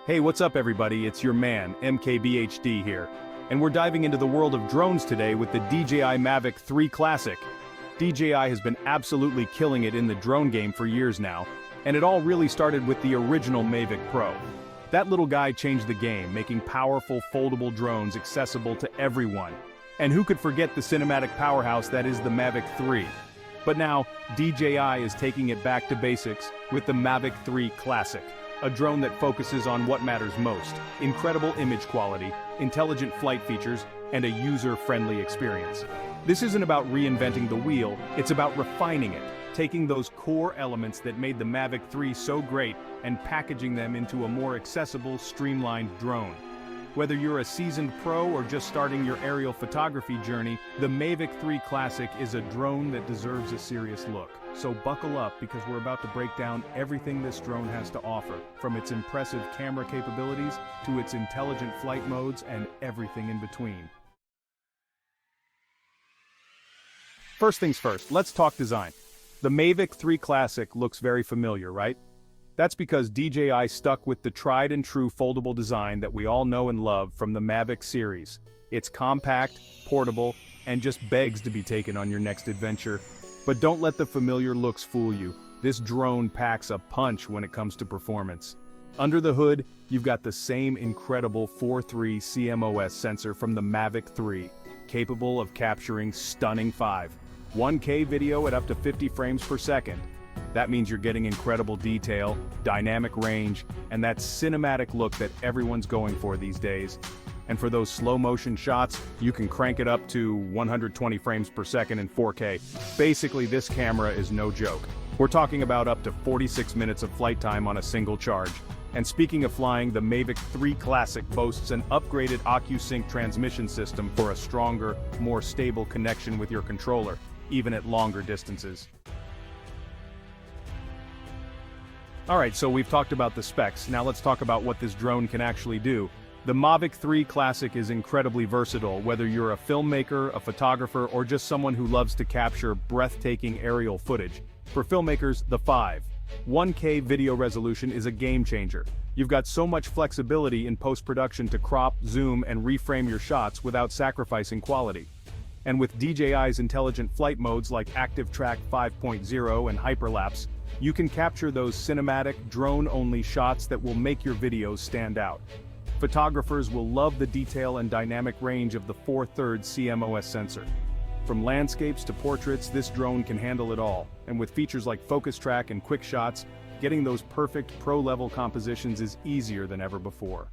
Hey, what's up everybody? It's your man, MKBHD here. And we're diving into the world of drones today with the DJI Mavic 3 Classic. DJI has been absolutely killing it in the drone game for years now, and it all really started with the original Mavic Pro. That little guy changed the game, making powerful foldable drones accessible to everyone. And who could forget the cinematic powerhouse that is the Mavic 3? But now, DJI is taking it back to basics with the Mavic 3 Classic. A drone that focuses on what matters most: incredible image quality, intelligent flight features, and a user-friendly experience. This isn't about reinventing the wheel, it's about refining it, taking those core elements that made the Mavic 3 so great and packaging them into a more accessible, streamlined drone. Whether you're a seasoned pro or just starting your aerial photography journey, the Mavic 3 Classic is a drone that deserves a serious look. So buckle up, because we're about to break down everything this drone has to offer, from its impressive camera capabilities to its intelligent flight modes and everything in between. First things first, let's talk design. The Mavic 3 Classic looks very familiar, right? That's because DJI stuck with the tried and true foldable design that we all know and love from the Mavic series. It's compact, portable, and just begs to be taken on your next adventure. But don't let the familiar looks fool you. This drone packs a punch when it comes to performance. Under the hood, you've got the same incredible 4.3 CMOS sensor from the Mavic 3, capable of capturing stunning 1K video at up to 50 frames per second. That means you're getting incredible detail, dynamic range, and that cinematic look that everyone's going for these days. And for those slow motion shots, you can crank it up to 120 frames per second in 4K. Basically, this camera is no joke. We're talking about up to 46 minutes of flight time on a single charge. And speaking of flying, the Mavic 3 Classic boasts an upgraded OcuSync transmission system for a stronger, more stable connection with your controller, even at longer distances. Alright, so we've talked about the specs, now let's talk about what this drone can actually do. The Mavic 3 Classic is incredibly versatile, whether you're a filmmaker, a photographer, or just someone who loves to capture breathtaking aerial footage. For filmmakers, the 1K video resolution is a game changer. You've got so much flexibility in post-production to crop, zoom, and reframe your shots without sacrificing quality. And with DJI's intelligent flight modes like Active Track 5.0 and Hyperlapse, you can capture those cinematic, drone-only shots that will make your videos stand out. Photographers will love the detail and dynamic range of the 4.3 CMOS sensor. From landscapes to portraits, this drone can handle it all, and with features like focus track and quick shots, getting those perfect pro-level compositions is easier than ever before.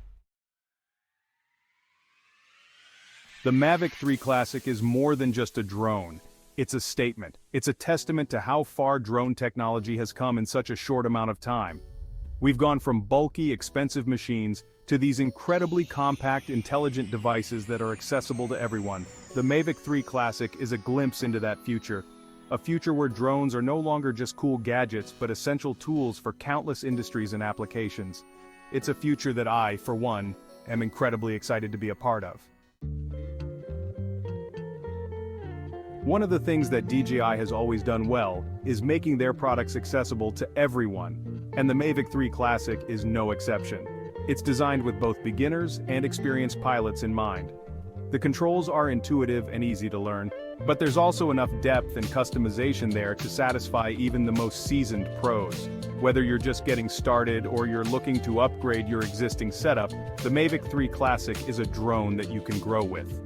The Mavic 3 Classic is more than just a drone. It's a statement. It's a testament to how far drone technology has come in such a short amount of time. We've gone from bulky, expensive machines to these incredibly compact, intelligent devices that are accessible to everyone. The Mavic 3 Classic is a glimpse into that future. A future where drones are no longer just cool gadgets, but essential tools for countless industries and applications. It's a future that I, for one, am incredibly excited to be a part of. One of the things that DJI has always done well is making their products accessible to everyone, and the Mavic 3 Classic is no exception. It's designed with both beginners and experienced pilots in mind. The controls are intuitive and easy to learn, but there's also enough depth and customization there to satisfy even the most seasoned pros. Whether you're just getting started or you're looking to upgrade your existing setup, the Mavic 3 Classic is a drone that you can grow with.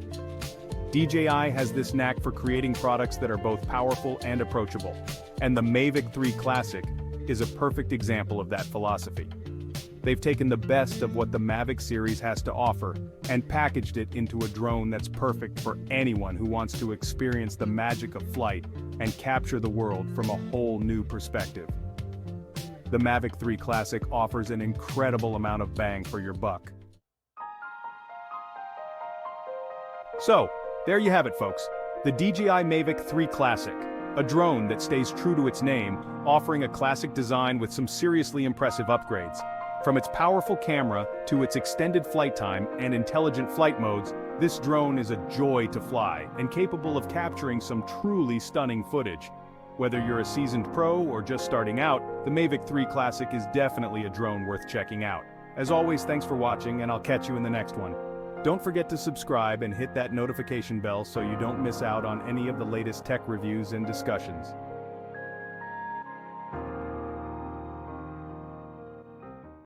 DJI has this knack for creating products that are both powerful and approachable, and the Mavic 3 Classic is a perfect example of that philosophy. They've taken the best of what the Mavic series has to offer and packaged it into a drone that's perfect for anyone who wants to experience the magic of flight and capture the world from a whole new perspective. The Mavic 3 Classic offers an incredible amount of bang for your buck. So, there you have it, folks. The DJI Mavic 3 Classic, a drone that stays true to its name, offering a classic design with some seriously impressive upgrades. From its powerful camera to its extended flight time and intelligent flight modes, This drone is a joy to fly and capable of capturing some truly stunning footage. Whether you're a seasoned pro or just starting out, the Mavic 3 Classic is definitely a drone worth checking out. As always, thanks for watching, and I'll catch you in the next one. Don't forget to subscribe and hit that notification bell so you don't miss out on any of the latest tech reviews and discussions.